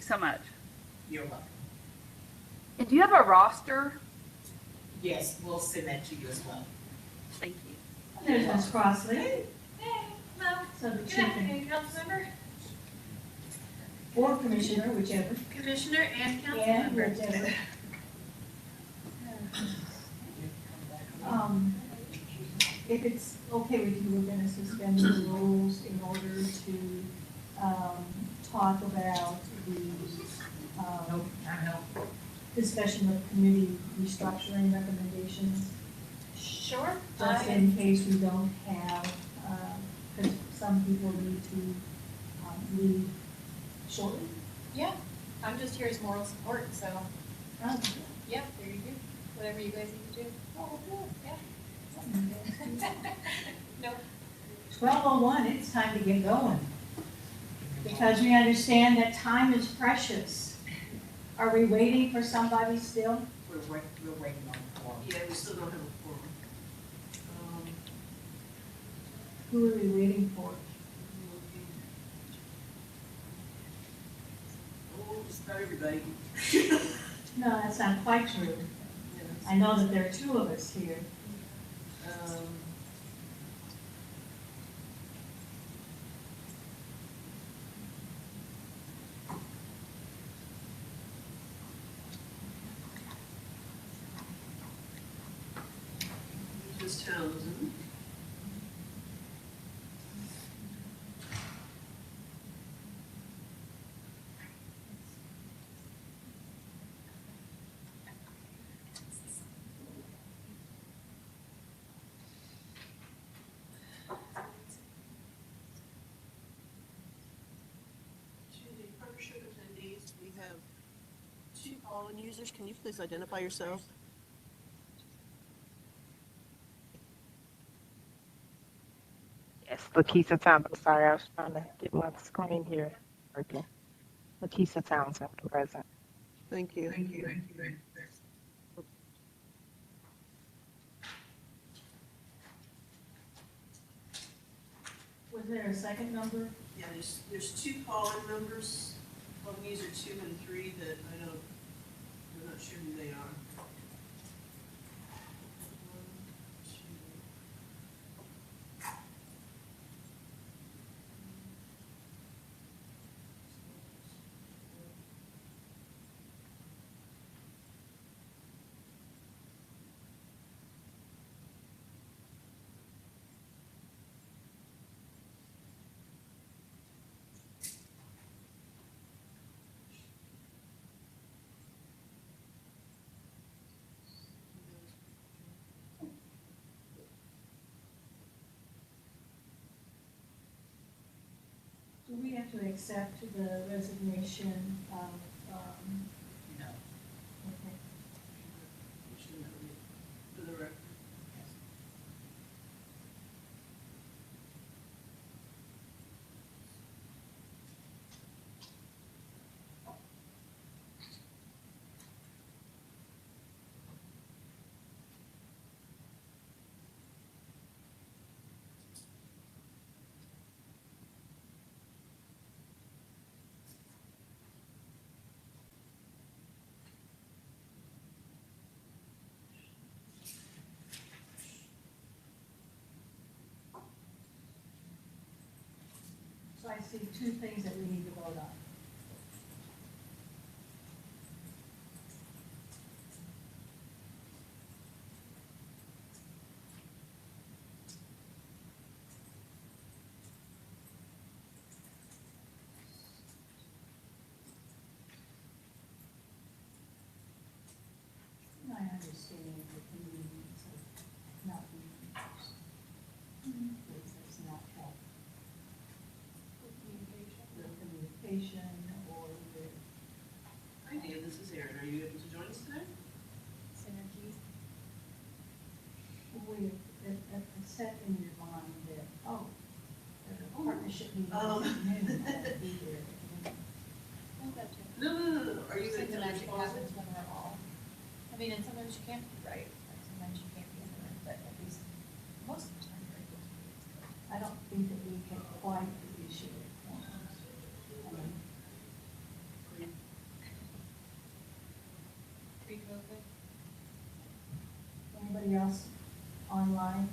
so much. You're welcome. And do you have a roster? Yes, we'll send that to you as well. Thank you. There's Ms. Crossley. Hey, hello. So the Good chief afternoon, council member, or commissioner, whichever. commissioner, and council And member. whichever. If it's okay with you, we're gonna suspend the rules in order to, talk about the, discussion of committee restructuring recommendations, Sure. just in case we don't have, because some people need to, leave shortly. Yeah, I'm just here as moral support, so, Oh, yeah, there you go. Whatever you guys need to do. oh, good. Yeah. No, 12:01, it's time to get going. Because we understand that time is precious. Are we waiting for somebody still? We're waiting on the form. Yeah, we still don't have a forum. Who are we waiting for? Oh, just about everybody. No, that's not quite true. I know that there are two of us here. Just Townsend. To the partnership attendees, we have 2 call-in users. Can you please identify yourself? Yes, Lakeisha Townsend. Sorry, I was trying to get my screen here working. Lakeisha Townsend, present. Thank you. Was there a second number? Yeah, there's 2 call-in numbers, call-in user 2 and 3 that I'm not sure who they are. 1, 2. Do we have to accept the resignation of, No. okay. For the record. So I see two things that we need to vote on. I understand the convenience of not being in person. It does not help the communication or the, Hi, Dan, this is Erin. Are you able to join us today? synergies. we, set in your mind that, oh, there's a partnership meeting. Oh. I'll be there. No. Are you Think the going to magic respond? happens when we're all, I mean, and sometimes you can't be right, and sometimes you can't be in the room, but at least most of the time you're able to be. I don't think that we can quite the issue at once. I mean, okay. Anybody else online?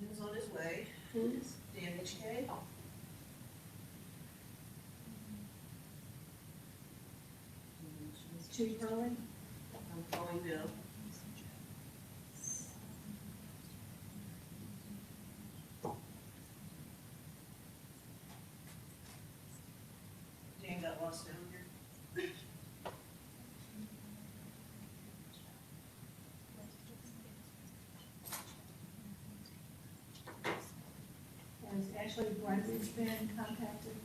Dan's on his way. Who's? Dan HK. Chief Hurley? I'm calling now. Dan got lost down here. Has Ashley Brightridge been contacted?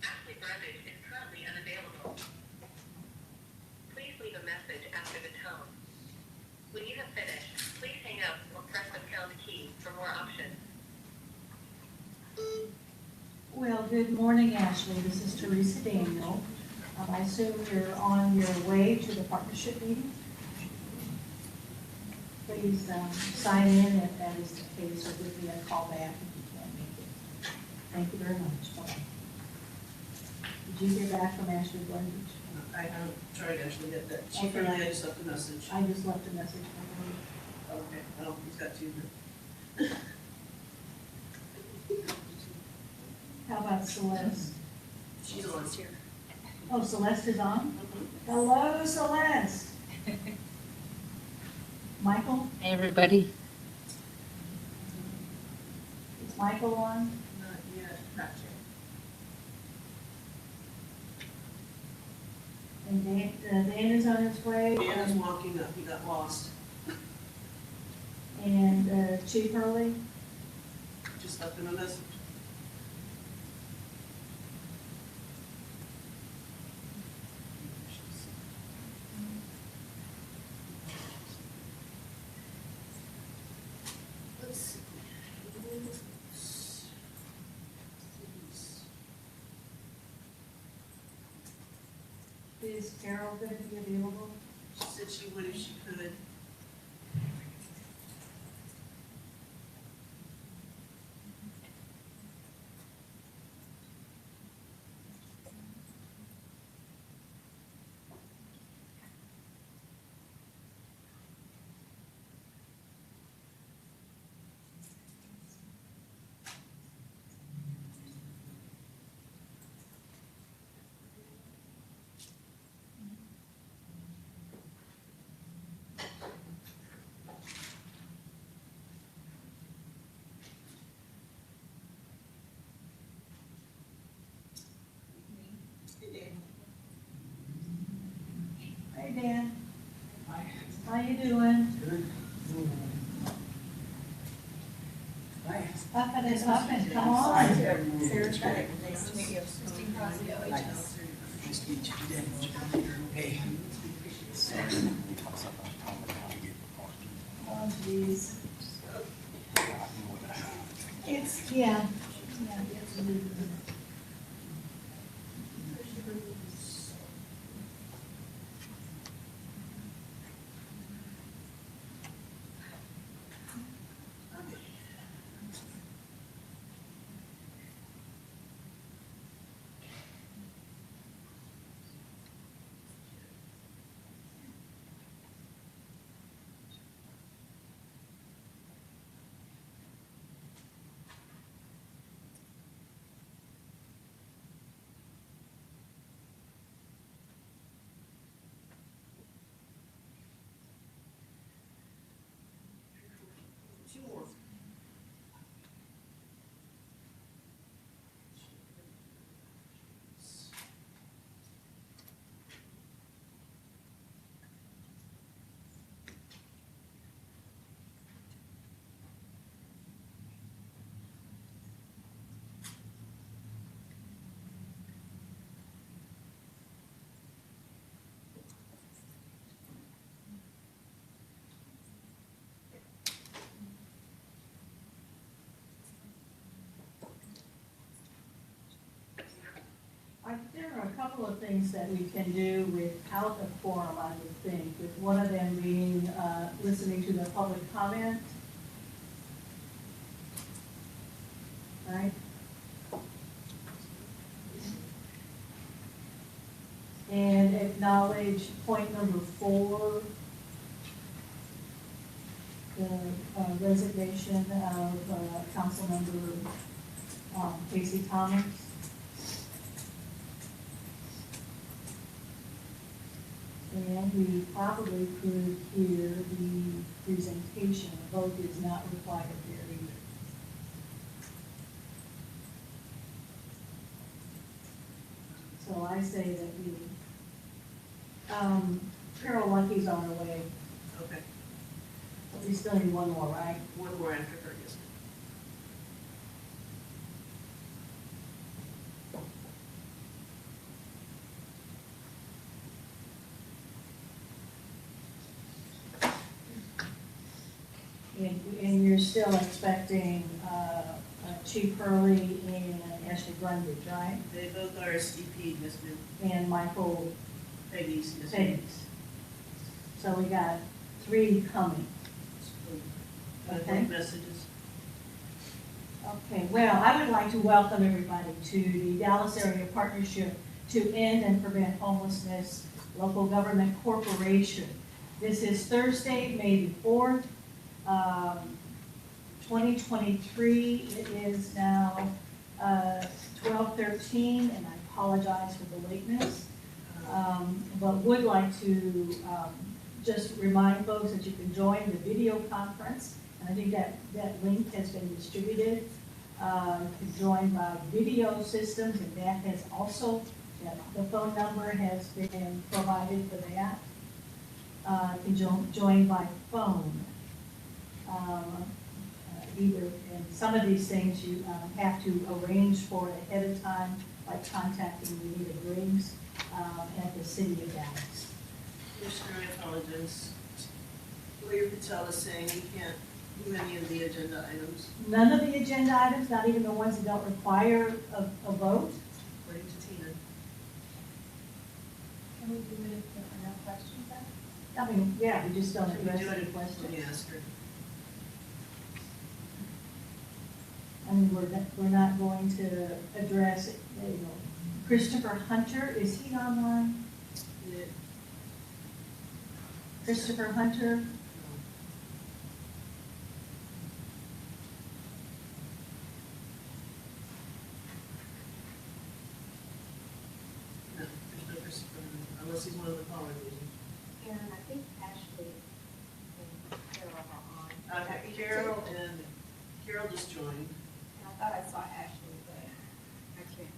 Ashley Brundage is currently unavailable. Please leave a message after the tone. When you have finished, please hang up or press the pound key for more options. Well, good morning, Ashley. This is Teresa Daniel. I assume you're on your way to the partnership meeting? Please sign in if that is the case, or give me a call back if you can't make it. Thank you very much. Bye. Did you hear back from Ashley Brundage? I haven't tried to actually get that. She Okay. really, I just left a message. I just left a message for her. Okay, oh, he's got two. How about Celeste? She's on here. Oh, Celeste is on? Hello, Celeste. Michael? Hey, everybody. Is Michael on? Not yet. Not yet. And Dan is on his way? Dan is walking up, he got lost. And Chief Hurley? Just left him a message. Let's see. Is Carol going to be available? She said she would if she could. Hey, Dan. How you doing? Huffing and puffing, come on. Sarah Tredick, nice to meet you. Christine Crosby, OHS. Hey. Oh, jeez. It's, yeah. couple of things that we can do without a quorum, I would think, with one of them being, listening to the public comment. Right? And acknowledge point number 4, the resignation of Councilmember Casey Thomas. And we probably could hear the presentation. A vote is not required there either. So I say that we, Carol Lucky's on her way, Okay, but we still need one more, right? one more after her, yes. And you're still expecting Chief Hurley and Ashley Brundage, right? They both are SDP, Ms. Min, And Michael Peggy's, Ms. Min. Peggs. So we got 3 coming. Okay. Messages. Okay, well, I would like to welcome everybody to the Dallas Area Partnership to End and Prevent Homelessness Local Government Corporation. This is Thursday, May the 4th, 2023. It is now 12:13, and I apologize for the lateness. But would like to just remind folks that you can join the video conference. And I think that link has been distributed. You can join by video systems, and that has also, the phone number has been provided for that. You can join by phone. Either, and some of these things you have to arrange for ahead of time, like contacting Anita Briggs at the City of Dallas. Commissioner, I apologize. Lawyer Patel is saying we can't do any of the agenda items, None of the agenda items, not even the ones that don't require a vote. according to Tina. Can we do it if there are no questions then? I mean, yeah, we just don't Can we address do any it? questions. Let me ask her. I mean, we're not going to address, Christopher Hunter, is he online? Yeah. Christopher Hunter? No, there's no Christopher, unless he's one of the callers. And I think Ashley and Carol are on. Okay, Carol and, Carol just joined. And I thought I saw Ashley, but I can't.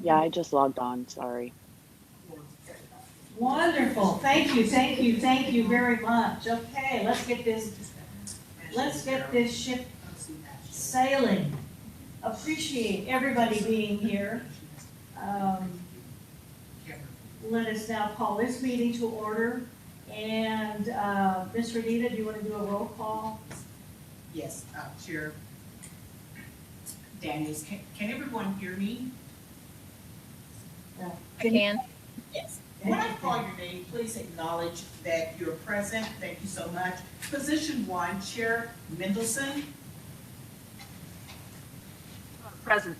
Yeah, I just logged on, sorry. Wonderful, thank you very much. Okay, let's get this ship sailing. Appreciate everybody being here. Let us now call this meeting to order. And Ms. Renita, do you want to do a roll call? Yes, Chair Daniels, can everyone hear me? I can. Yes. When I call your name, please acknowledge that you're present. Thank you so much. Position 1, Chair Mendelson. Present.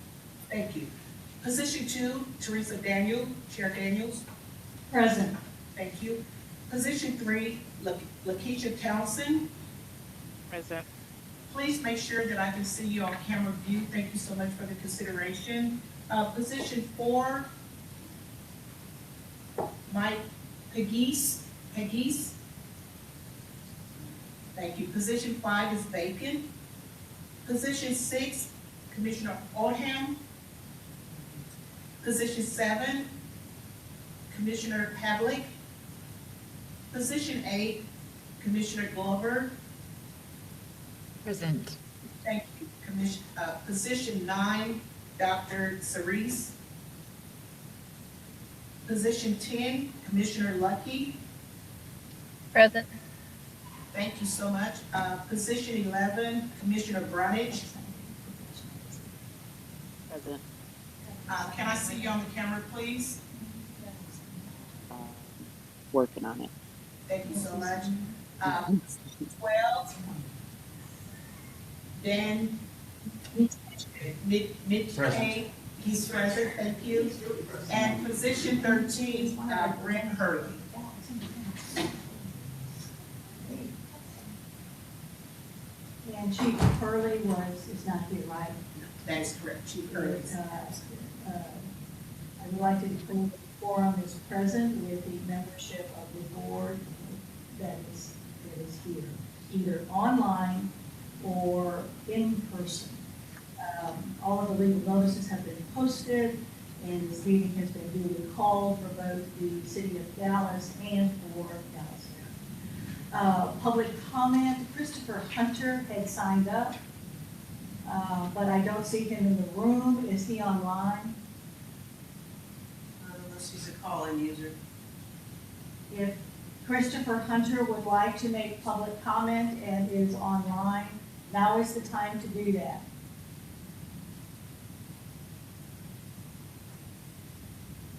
Thank you. Position 2, Teresa Daniel, Chair Daniels. Present. Thank you. Position 3, Lakeisha Townsend. Present. Please make sure that I can see you on camera view. Thank you so much for the consideration. Position 4, Mike Pegues. Thank you. Position 5 is vacant. Position 6, Commissioner Oldham. Position 7, Commissioner Pavlik. Position 8, Commissioner Glover. Present. Thank you. Position 9, Dr. Cerise. Position 10, Commissioner Lucky. Present. Thank you so much. Position 11, Commissioner Brunage. Present. Can I see you on the camera, please? Working on it. Thank you so much. 12, Dan Mitchell, he's present, thank you. And position 13, Brent Hurley. And Chief Hurley is not here, right? That is correct, Chief Hurley. I would like to declare the quorum is present with the membership of the board that is here, either online or in person. All of the legal notices have been posted, and this meeting has been duly called for both the city of Dallas and for Dallas. Public comment, Christopher Hunter had signed up, but I don't see him in the room. Is he online? Unless he's a call-in user. If Christopher Hunter would like to make public comment and is online, now is the time to do that.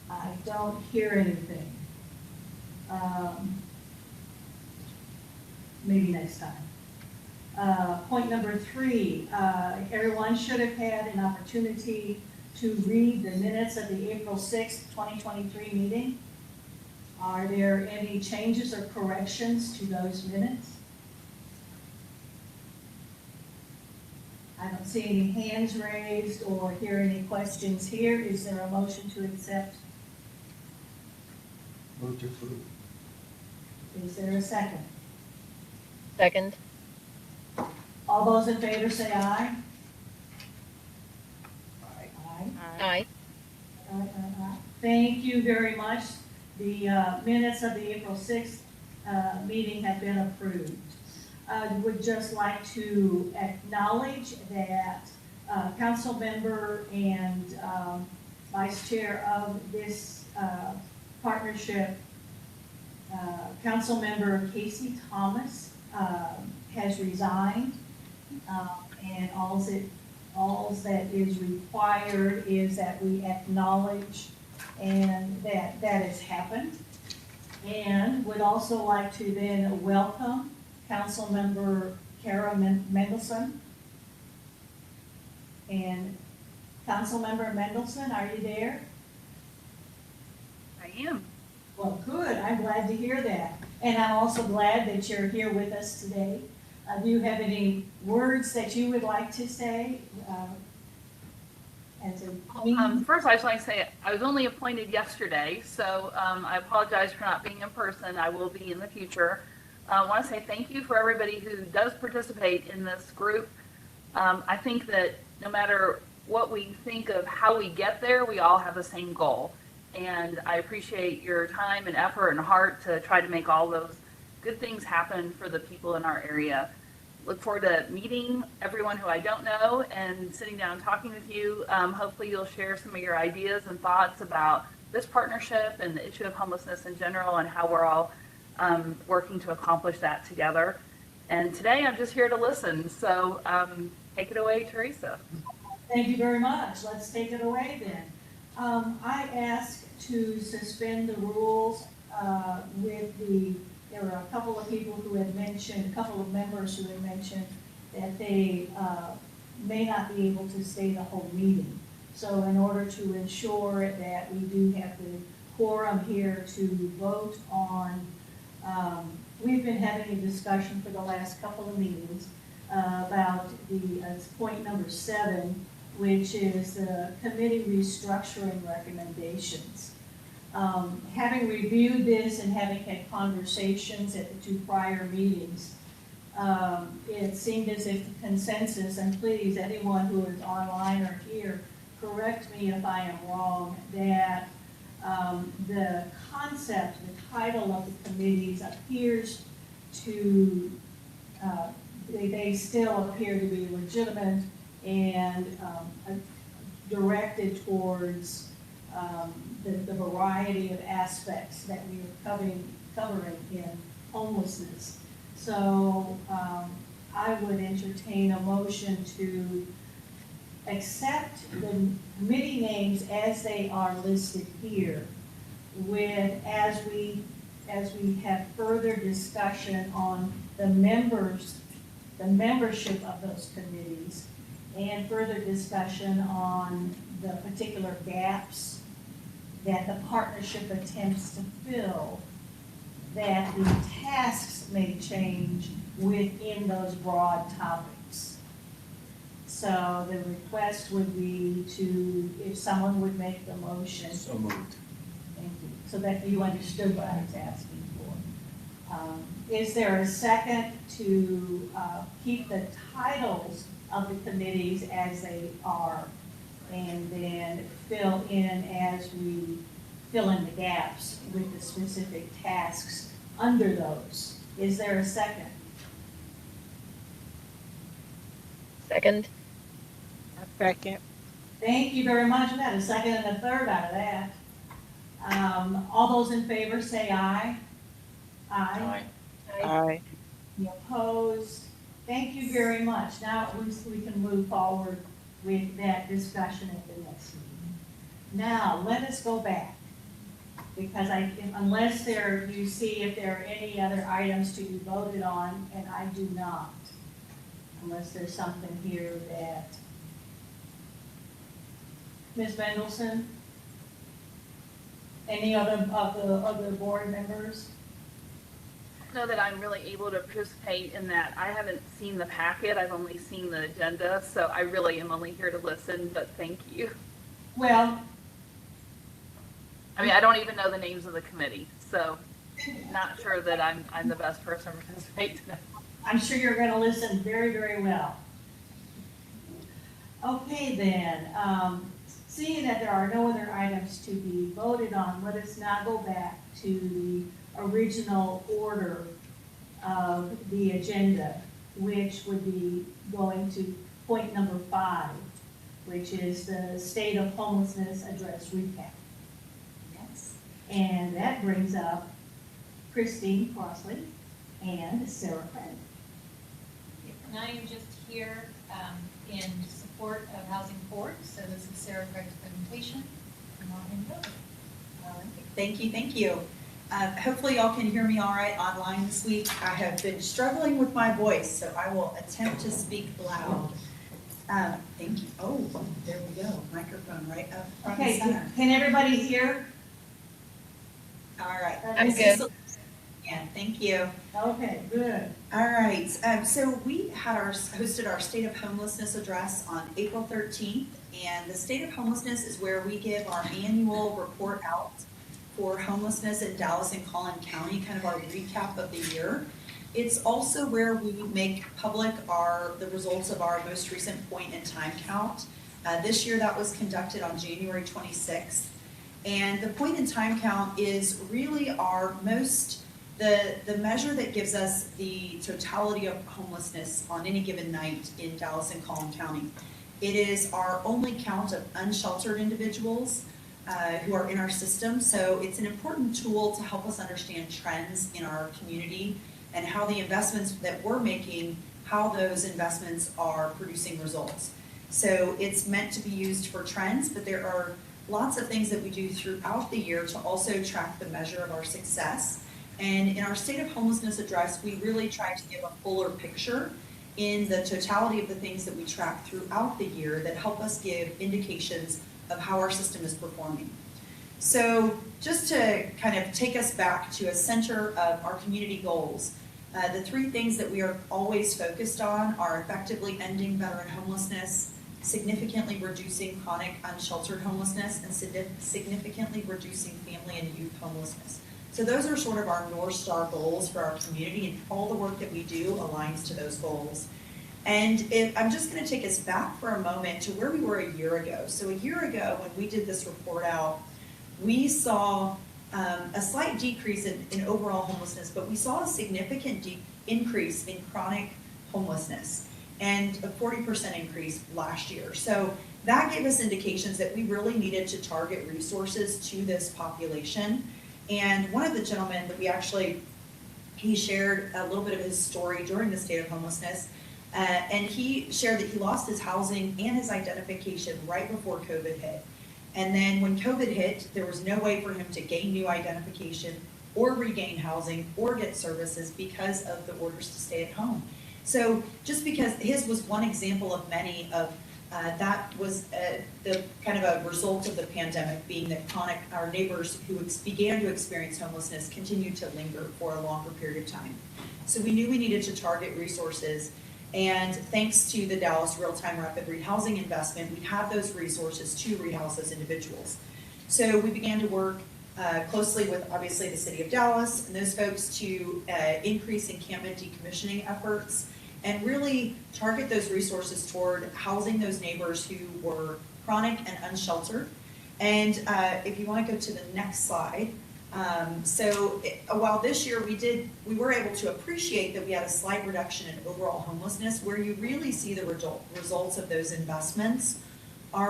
I don't hear anything. Maybe next time. Point number 3, everyone should have had an opportunity to read the minutes of the April 6th, 2023 meeting. Are there any changes or corrections to those minutes? I don't see any hands raised or hear any questions here. Is there a motion to accept? Move to approve. Is there a second? Second. All those in favor say aye. Aye. Aye. Aye. Thank you very much. The minutes of the April 6th meeting have been approved. I would just like to acknowledge that council member and vice chair of this partnership, council member Casey Thomas, has resigned, and all that is required is that we acknowledge and that has happened. And would also like to then welcome council member Kara Mendelson. And council member Mendelson, are you there? I am. Well, good. I'm glad to hear that. And I'm also glad that you're here with us today. Do you have any words that you would like to say? First, I just like to say I was only appointed yesterday, so I apologize for not being in person. I will be in the future. I want to say thank you for everybody who does participate in this group. I think that no matter what we think of how we get there, we all have the same goal. And I appreciate your time and effort and heart to try to make all those good things happen for the people in our area. Look forward to meeting everyone who I don't know and sitting down and talking with you. Hopefully you'll share some of your ideas and thoughts about this partnership and the issue of homelessness in general and how we're all working to accomplish that together. And today I'm just here to listen. So take it away, Teresa. Thank you very much. Let's take it away then. I ask to suspend the rules there were a couple of people who had mentioned, a couple of members who had mentioned that they may not be able to stay the whole meeting. So in order to ensure that we do have the quorum here to vote on, we've been having a discussion for the last couple of meetings about the point number 7, which is the committee restructuring recommendations. Having reviewed this and having had conversations at the 2 prior meetings, it seemed as if the consensus, and please, anyone who is online or here, correct me if I am wrong, that the concept, the title of the committees appears to, they still appear to be legitimate and directed towards the variety of aspects that we are covering in homelessness. So I would entertain a motion to accept the committee names as they are listed here with, as we have further discussion on the members, the membership of those committees, and further discussion on the particular gaps that the partnership attempts to fill, that the tasks may change within those broad topics. So the request would be to, if someone would make the motion. So moved. Thank you. So that you understood what I was asking for. Is there a second to keep the titles of the committees as they are, and then fill in as we fill in the gaps with the specific tasks under those? Is there a second? Second. Second. Thank you very much. We got a second and a third out of that. All those in favor say aye. Aye. Aye. Any opposed? Thank you very much. Now we can move forward with that discussion at the next meeting. Now, let us go back, because unless you see if there are any other items to be voted on, and I do not, unless there's something here that, Ms. Mendelson? Any other of the other board members? Know that I'm really able to participate in that. I haven't seen the packet. I've only seen the agenda, so I really am only here to listen, but thank you. Well, I mean, I don't even know the names of the committee, so not sure that I'm the best person to participate today. I'm sure you're going to listen very, very well. Okay, then, seeing that there are no other items to be voted on, let us now go back to the original order of the agenda, which would be going to point number 5, which is the State of Homelessness Address Recap. Yes. And that brings up Christine Crossley and Sarah Craig. And I am just here in support of Housing Forward, so this is Sarah Craig's presentation. And I'll hand it over. Thank you. Hopefully y'all can hear me all right online this week. I have been struggling with my voice, so I will attempt to speak loud. Thank you. Oh, there we go. Microphone right up front and Okay, center. can everybody hear? All right. I'm good. Yeah, thank you. Okay, good. All right. So we had hosted our State of Homelessness address on April 13th, and the State of Homelessness is where we give our annual report out for homelessness in Dallas and Collin County, kind of our recap of the year. It's also where we make public the results of our most recent point in time count. This year that was conducted on January 26th. And the point in time count is really the measure that gives us the totality of homelessness on any given night in Dallas and Collin County. It is our only count of unsheltered individuals who are in our system. So it's an important tool to help us understand trends in our community and how the investments that we're making, how those investments are producing results. So it's meant to be used for trends, but there are lots of things that we do throughout the year to also track the measure of our success. And in our State of Homelessness address, we really try to give a fuller picture in the totality of the things that we track throughout the year that help us give indications of how our system is performing. So just to kind of take us back to a center of our community goals, the 3 things that we are always focused on are effectively ending veteran homelessness, significantly reducing chronic unsheltered homelessness, and significantly reducing family and youth homelessness. So those are sort of our North Star goals for our community, and all the work that we do aligns to those goals. And I'm just going to take us back for a moment to where we were a year ago. So a year ago, when we did this report out, we saw a slight decrease in overall homelessness, but we saw a significant increase in chronic homelessness and a 40% increase last year. So that gave us indications that we really needed to target resources to this population. And one of the gentlemen that he shared a little bit of his story during the State of Homelessness And he shared that he lost his housing and his identification right before COVID hit. And then when COVID hit, there was no way for him to gain new identification or regain housing or get services because of the orders to stay at home. So just because his was one example of many of that was the kind of a result of the pandemic, being that our neighbors who began to experience homelessness continued to linger for a longer period of time. So we knew we needed to target resources, and thanks to the Dallas Real-Time Rapid Rehousing investment, we have those resources to rehouse those individuals. So we began to work closely with, obviously, the city of Dallas and those folks to increase encampment decommissioning efforts and really target those resources toward housing those neighbors who were chronic and unsheltered. And if you want to go to the next slide. While this year we were able to appreciate that we had a slight reduction in overall homelessness, where you really see the results of those investments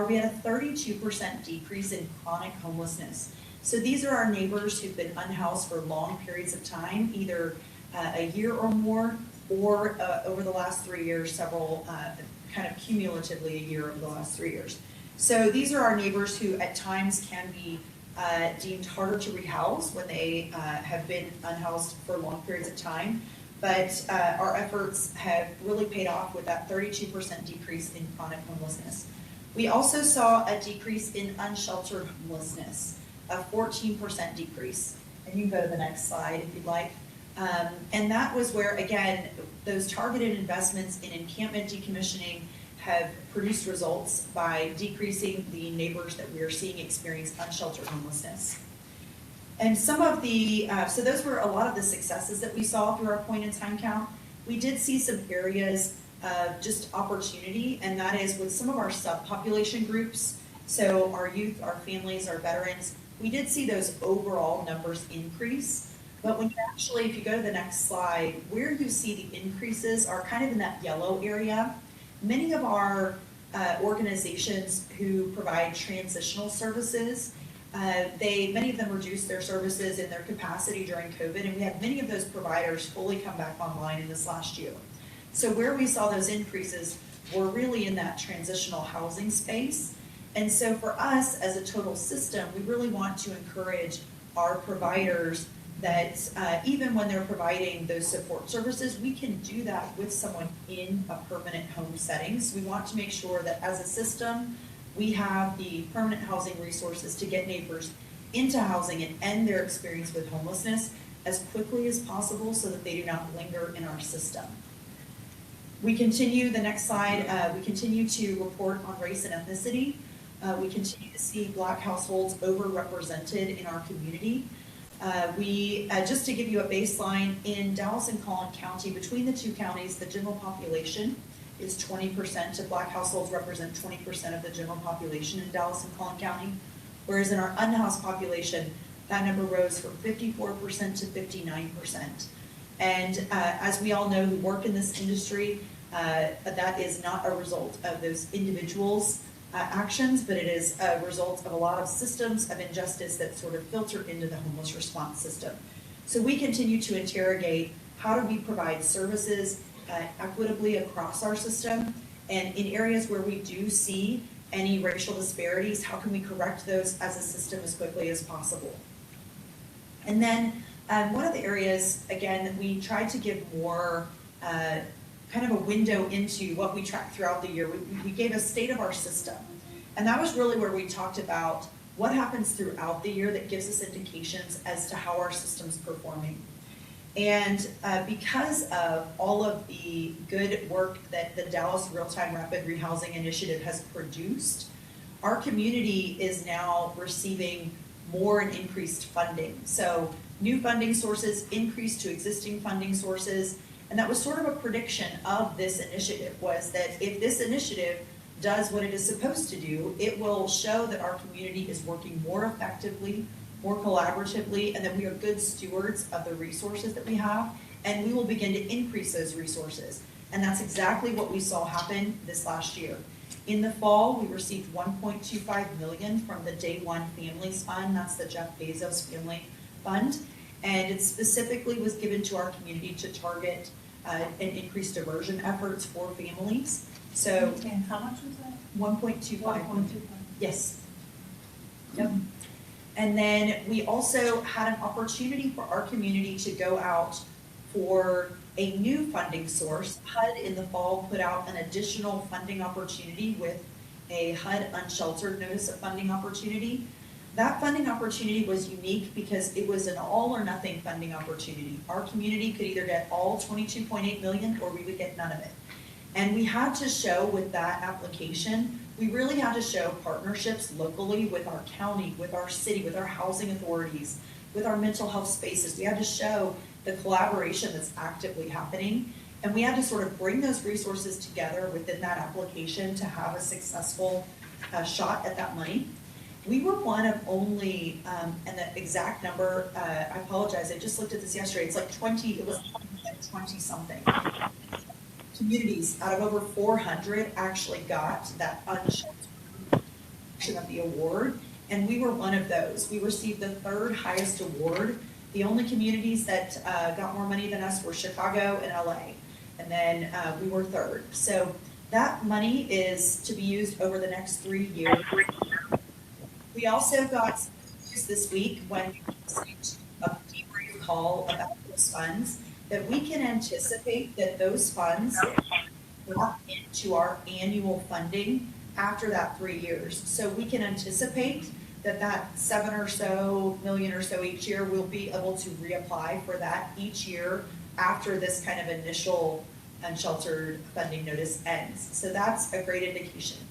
we had a 32% decrease in chronic homelessness. So these are our neighbors who've been unhoused for long periods of time, either a year or more, or over the last 3 years, several, kind of cumulatively a year over the last 3 years. So these are our neighbors who at times can be deemed harder to rehouse when they have been unhoused for long periods of time. But our efforts have really paid off with that 32% decrease in chronic homelessness. We also saw a decrease in unsheltered homelessness, a 14% decrease. And you can go to the next slide if you'd like. And that was where, again, those targeted investments in encampment decommissioning have produced results by decreasing the neighbors that we are seeing experience unsheltered homelessness. And some of the, so those were a lot of the successes that we saw through our point in time count. We did see some areas of just opportunity, and that is with some of our subpopulation groups. So our youth, our families, our veterans, we did see those overall numbers increase. But when you actually, if you go to the next slide, where you see the increases are kind of in that yellow area. Many of our organizations who provide transitional services, many of them reduced their services and their capacity during COVID, and we had many of those providers fully come back online in this last year. So where we saw those increases were really in that transitional housing space. And so for us as a total system, we really want to encourage our providers that even when they're providing those support services, we can do that with someone in a permanent home setting. So we want to make sure that as a system, we have the permanent housing resources to get neighbors into housing and end their experience with homelessness as quickly as possible so that they do not linger in our system. We continue, the next slide, we continue to report on race and ethnicity. We continue to see Black households overrepresented in our community. Just to give you a baseline, in Dallas and Collin County, between the two counties, the general population is 20%. Of Black households represent 20% of the general population in Dallas and Collin County, whereas in our unhoused population, that number rose from 54% to 59%. And as we all know who work in this industry, that is not a result of those individuals' actions, but it is a result of a lot of systems of injustice that sort of filter into the homeless response system. So we continue to interrogate how do we provide services equitably across our system, and in areas where we do see any racial disparities, how can we correct those as a system as quickly as possible? And then one of the areas, again, that we tried to give more kind of a window into what we track throughout the year. We gave a state of our system. And that was really where we talked about what happens throughout the year that gives us indications as to how our system's performing. And because of all of the good work that the Dallas Real-Time Rapid Rehousing Initiative has produced, our community is now receiving more and increased funding. So new funding sources increased to existing funding sources. And that was sort of a prediction of this initiative, was that if this initiative does what it is supposed to do, it will show that our community is working more effectively, more collaboratively, and that we are good stewards of the resources that we have, and we will begin to increase those resources. And that's exactly what we saw happen this last year. In the fall, we received $1.25 million from the Day One Families Fund. That's the Jeff Bezos Family Fund. And it specifically was given to our community to target and increased diversion efforts for families. So And how much was that? 1.25. Yes. Yep. And then we also had an opportunity for our community to go out for a new funding source. HUD in the fall put out an additional funding opportunity with a HUD unsheltered notice of funding opportunity. That funding opportunity was unique because it was an all or nothing funding opportunity. Our community could either get all 22.8 million or we would get none of it. And we had to show with that application, we really had to show partnerships locally with our county, with our city, with our housing authorities, with our mental health spaces. We had to show the collaboration that's actively happening. And we had to sort of bring those resources together within that application to have a successful shot at that money. We were one of only, and the exact number, I apologize, I just looked at this yesterday, it's like 20, it was like 20 something. Communities out of over 400 actually got that unsheltered portion of the award, and we were one of those. We received the third highest award. The only communities that got more money than us were Chicago and LA, and then we were third. So that money is to be used over the next 3 years. We also got some news this week when we received a debrief call about those funds, that we can anticipate that those funds drop into our annual funding after that 3 years. So we can anticipate that 7 or so million or so each year, we'll be able to reapply for that each year after this kind of initial unsheltered funding notice ends. So that's a great indication.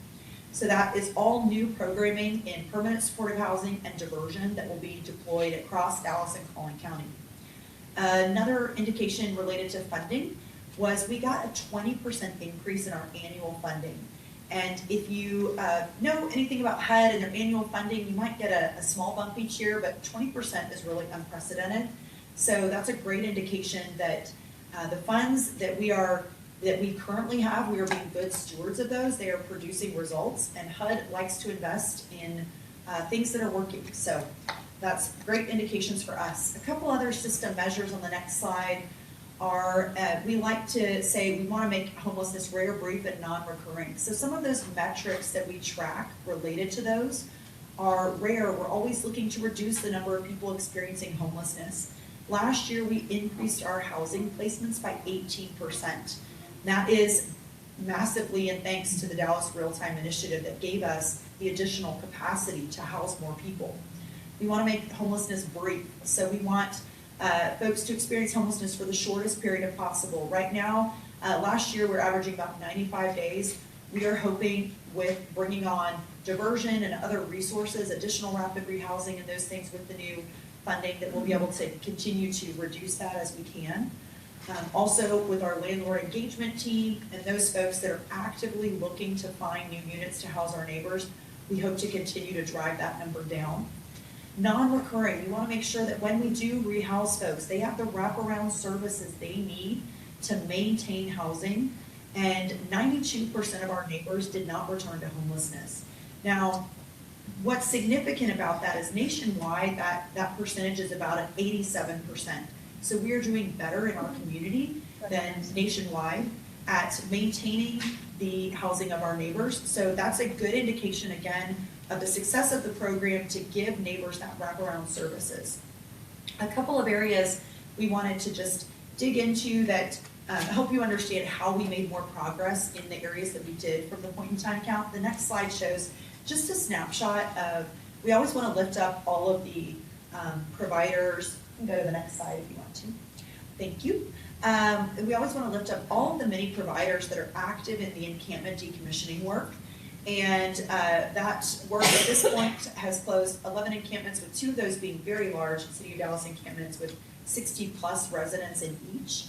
So that is all new programming in permanent supportive housing and diversion that will be deployed across Dallas and Collin County. Another indication related to funding was we got a 20% increase in our annual funding. And if you know anything about HUD and their annual funding, you might get a small bump each year, but 20% is really unprecedented. So that's a great indication that the funds that we currently have, we are being good stewards of those. They are producing results, and HUD likes to invest in things that are working. So that's great indications for us. A couple other system measures on the next slide are, we like to say we want to make homelessness rare, brief, and non-recurring. So some of those metrics that we track related to those are rare. We're always looking to reduce the number of people experiencing homelessness. Last year, we increased our housing placements by 18%. That is massively and thanks to the Dallas Real-Time Initiative that gave us the additional capacity to house more people. We want to make homelessness brief. So we want folks to experience homelessness for the shortest period possible. Right now, last year we're averaging about 95 days. We are hoping with bringing on diversion and other resources, additional rapid rehousing and those things with the new funding, that we'll be able to continue to reduce that as we can. Also with our landlord engagement team and those folks that are actively looking to find new units to house our neighbors, we hope to continue to drive that number down. Non-recurring, we want to make sure that when we do rehouse folks, they have the wraparound services they need to maintain housing, and 92% of our neighbors did not return to homelessness. Now, what's significant about that is nationwide, that percentage is about an 87%. So we are doing better in our community than nationwide at maintaining the housing of our neighbors. So that's a good indication, again, of the success of the program to give neighbors that wraparound services. A couple of areas we wanted to just dig into that help you understand how we made more progress in the areas that we did from the point in time count. The next slide shows just a snapshot of, we always want to lift up all of the providers. You can go to the next slide if you want to. Thank you. We always want to lift up all of the many providers that are active in the encampment decommissioning work. And that work at this point has closed 11 encampments, with 2 of those being very large City of Dallas encampments with 60 plus residents in each.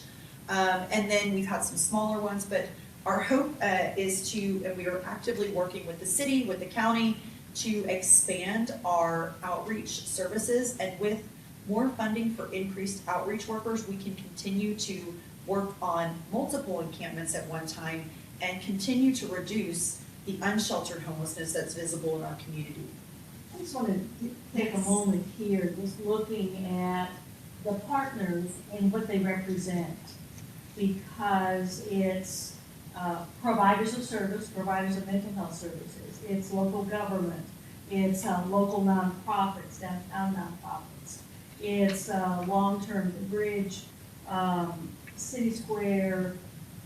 And then we've had some smaller ones, but our hope is to, and we are actively working with the city, with the county, to expand our outreach services. And with more funding for increased outreach workers, we can continue to work on multiple encampments at one time and continue to reduce the unsheltered homelessness that's visible in our community. I just want to take a moment here, just looking at the partners and what they represent. because it's providers of service, providers of mental health services, it's local government, it's local nonprofits, downtown nonprofits, it's long-term, the Bridge, City Square,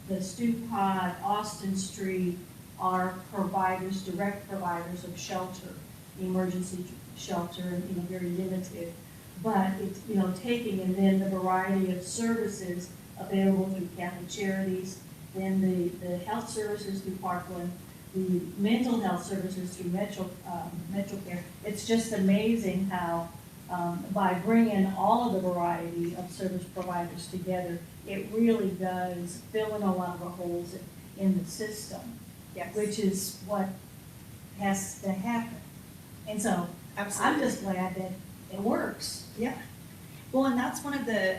the Stew Pod, Austin Street are providers, direct providers of shelter, emergency shelter, and, very limited. But it's, taking and then the variety of services available through Catholic Charities, then the health services through Parkland, the mental health services through MetroCare. It's just amazing how, by bringing all of the variety of service providers together, it really does fill in a lot of the holes in the system, Yes. which is what has to happen. And so I'm Absolutely. just glad that it works. Yeah. Well, and that's one of the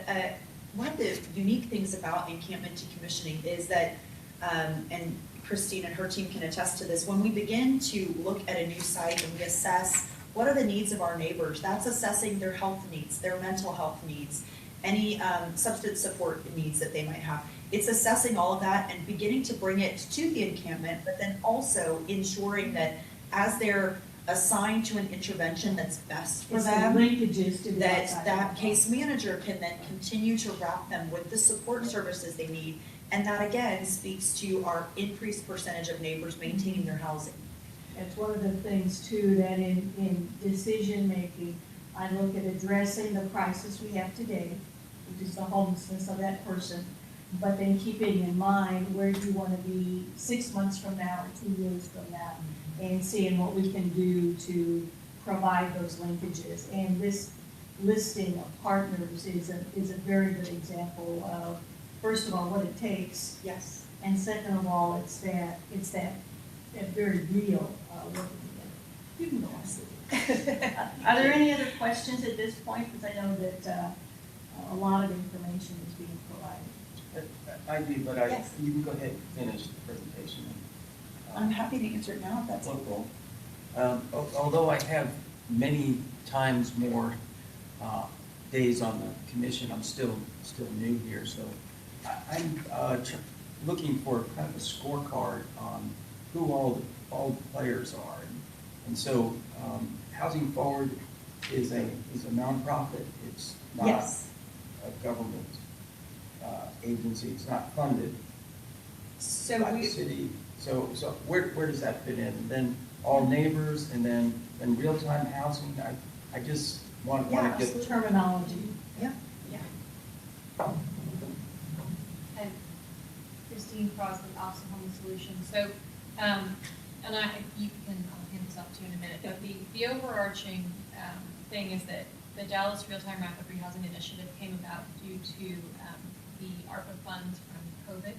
unique things about encampment decommissioning is that, and Christine and her team can attest to this, when we begin to look at a new site and we assess what are the needs of our neighbors, that's assessing their health needs, their mental health needs, any substance support needs that they might have. It's assessing all of that and beginning to bring it to the encampment, but then also ensuring that as they're assigned to an intervention that's best for It's the them, linkages to the that outside that world. case manager can then continue to wrap them with the support services they need. And that again speaks to our increased percentage of neighbors maintaining their housing. It's one of the things too, that in decision-making, I look at addressing the crisis we have today, which is the homelessness of that person, but then keeping in mind where you want to be 6 months from now or 2 years from now, and seeing what we can do to provide those linkages. And this listing of partners is a very good example of, first of all, what it takes, Yes. and second of all, it's that very real working together. You can go on, Sue. Are there any other questions at this point? Because I know that a lot of information is being provided. I do, but Yes. you can go ahead and finish the presentation. I'm happy to answer it now if that's Well, although I have many times more days on the commission, I'm still new here, so I'm looking for kind of a scorecard on who all the players are. And so Housing Forward is a nonprofit. It's not Yes. a government agency. It's not funded So by the we, city. So where does that fit in? And then all neighbors, and then real-time housing. I just want to Yeah, get. Terminology. yeah. And Christine Crosby, Office of Home Solutions. So, and you can, I'll hand this off to you in a minute, but the overarching thing is that the Dallas Real-Time Rapid Rehousing Initiative came about due to the ARPA funds from COVID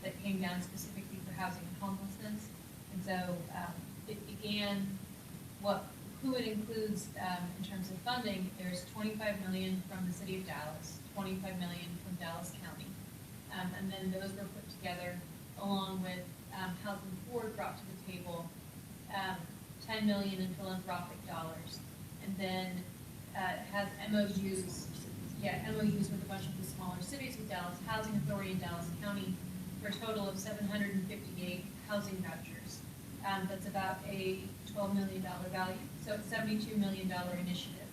that came down specifically for housing and homelessness. And so it began who it includes in terms of funding. There's $25 million from the city of Dallas, $25 million from Dallas County. And then those were put together along with Housing Forward brought to the table $10 million in philanthropic dollars. And then has MOUs with a bunch of the smaller cities, with Dallas Housing Authority and Dallas County, for a total of 758 housing vouchers. That's about a $12 million value, so it's a $72 million initiative.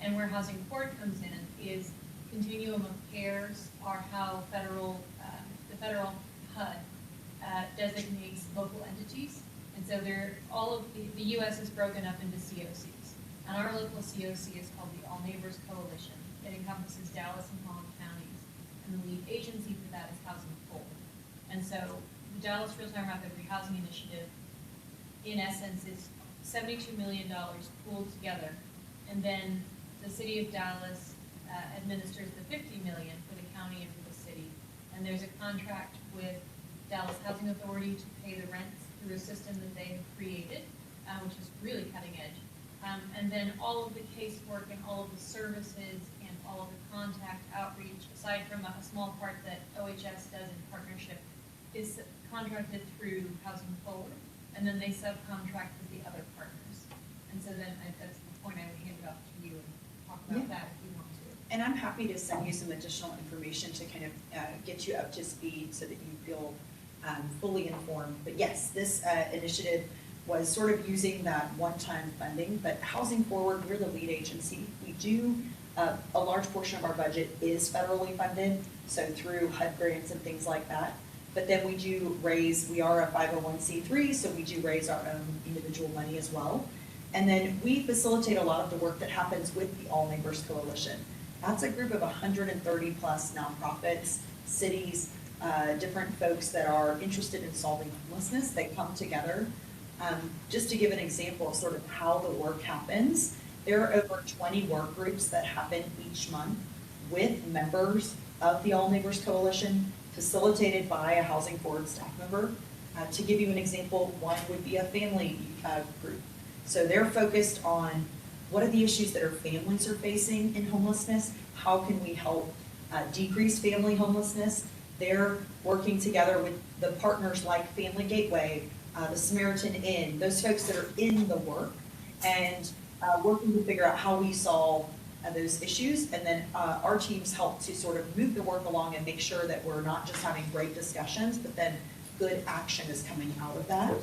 And where Housing Forward comes in is continuum of cares are how the federal HUD designates local entities. And so all of the U.S. is broken up into COCs. And our local COC is called the All Neighbors Coalition. It encompasses Dallas and Holland counties. And the lead agency for that is Housing Forward. And so the Dallas Real-Time Rapid Rehousing Initiative, in essence, is $72 million pooled together. And then the city of Dallas administers the $50 million for the county and for the city. And there's a contract with Dallas Housing Authority to pay the rents through a system that they have created, which is really cutting edge. And then all of the casework and all of the services and all of the contact outreach, aside from a small part that OHS does in partnership, is contracted through Housing Forward. And then they subcontract with the other partners. And so then that's the point I would hand it off to you and talk about that if you want to. And I'm happy to send you some additional information to kind of get you up to speed so that you feel fully informed. But yes, this initiative was sort of using that one-time funding, but Housing Forward, we're the lead agency. We do, a large portion of our budget is federally funded, so through HUD grants and things like that. But then we do raise, we are a 501c3, so we do raise our own individual money as well. And then we facilitate a lot of the work that happens with the All Neighbors Coalition. That's a group of 130 plus nonprofits, cities, different folks that are interested in solving homelessness. They come together. Just to give an example of sort of how the work happens, there are over 20 work groups that happen each month with members of the All Neighbors Coalition, facilitated by a Housing Forward staff member. To give you an example, one would be a family group. So they're focused on what are the issues that our families are facing in homelessness? How can we help decrease family homelessness? They're working together with the partners like Family Gateway, the Samaritan Inn, those folks that are in the work, and working to figure out how we solve those issues. And then our teams help to sort of move the work along and make sure that we're not just having great discussions, but then good action is coming out of that,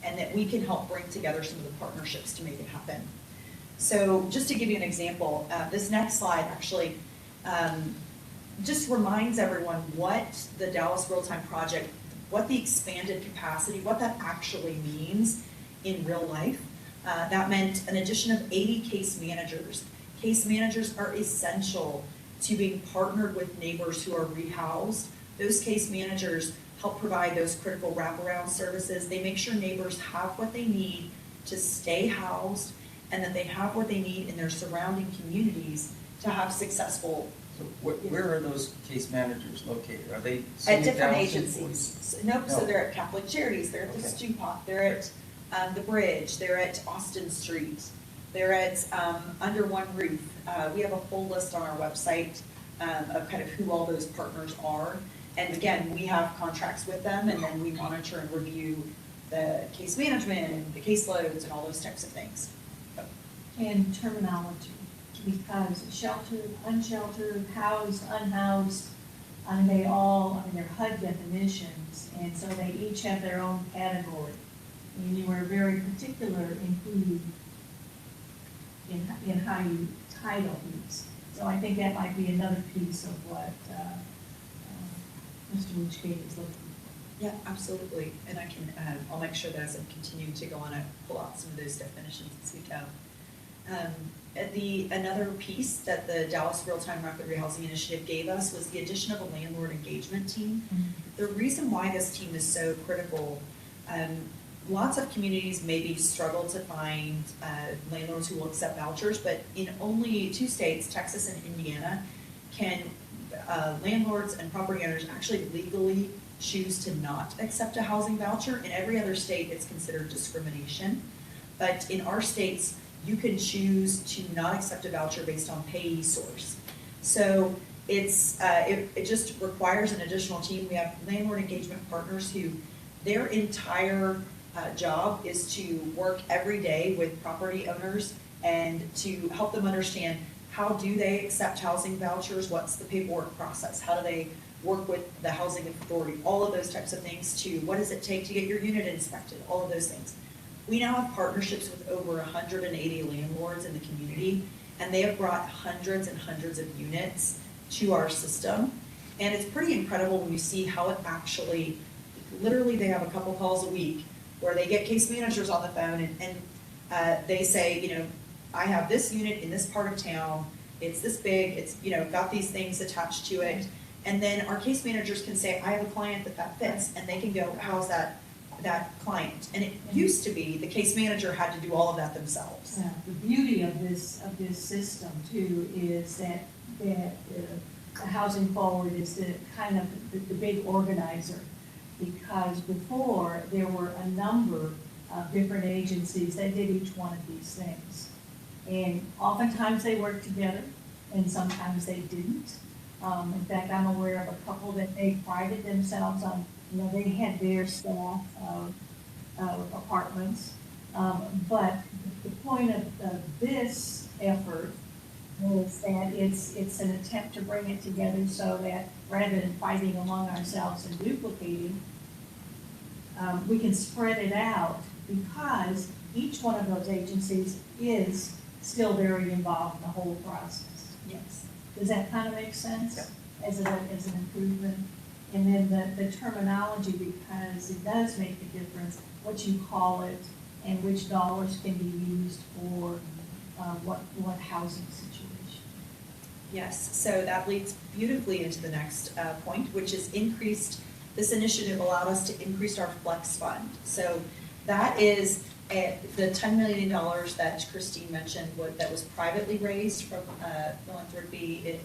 and that we can help bring together some of the partnerships to make it happen. So just to give you an example, this next slide actually just reminds everyone what the Dallas Real-Time Project, what the expanded capacity, what that actually means in real life. That meant an addition of 80 case managers. Case managers are essential to being partnered with neighbors who are rehoused. Those case managers help provide those critical wraparound services. They make sure neighbors have what they need to stay housed, and that they have what they need in their surrounding communities to have successful. So where are those case managers located? Are they At different Dallas agencies? Nope, so No. they're at Catholic Charities, they're at the Okay. Stew Pot, they're at the Bridge, they're at Austin Street, they're at Under One Roof. We have a full list on our website of kind of who all those partners are. And again, we have contracts with them, and then we monitor and review the case management, the caseloads, and all those types of things. And terminology, because sheltered, unsheltered, housed, unhoused, they're HUD definitions, and so they each have their own category. And you were very particular in who, in how you title these. So I think that might be another piece of what Mr. Witchgate is looking for. Yeah, absolutely. And I can, I'll make sure that as I'm continuing to go on, I pull out some of those definitions as we go. Another piece that the Dallas Real-Time Rapid Rehousing Initiative gave us was the addition of a landlord engagement team. The reason why this team is so critical, lots of communities maybe struggle to find landlords who will accept vouchers, but in only 2 states, Texas and Indiana, can landlords and property owners actually legally choose to not accept a housing voucher. In every other state, it's considered discrimination. But in our states, you can choose to not accept a voucher based on payee source. So it's it just requires an additional team. We have landlord engagement partners who their entire job is to work every day with property owners and to help them understand how do they accept housing vouchers, what's the paperwork process, how do they work with the housing authority, all of those types of things, to what does it take to get your unit inspected, all of those things. We now have partnerships with over 180 landlords in the community, and they have brought hundreds and hundreds of units to our system. And it's pretty incredible when you see how it actually, literally they have a couple calls a week where they get case managers on the phone and they say, you know, I have this unit in this part of town, it's this big, it's, you know, got these things attached to it. And then our case managers can say, I have a client that fits, and they can go, how's that client? And it used to be the case manager had to do all of that themselves. Yeah, the beauty of this system too is that the Housing Forward is the kind of the big organizer, because before there were a number of different agencies that did each one of these things. And oftentimes they worked together and sometimes they didn't. In fact, I'm aware of a couple that they prided themselves on, you know, they had their staff of apartments. But the point of this effort is that it's an attempt to bring it together so that rather than fighting among ourselves and duplicating, we can spread it out because each one of those agencies is still very involved in the whole process. Yes. Does that kind of make sense as an improvement? And then the terminology, because it does make a difference what you call it and which dollars can be used for what housing situation. Yes, so that leads beautifully into the next point, which is this initiative allowed us to increase our flex fund. So that is the $10 million that Christine mentioned that was privately raised from philanthropy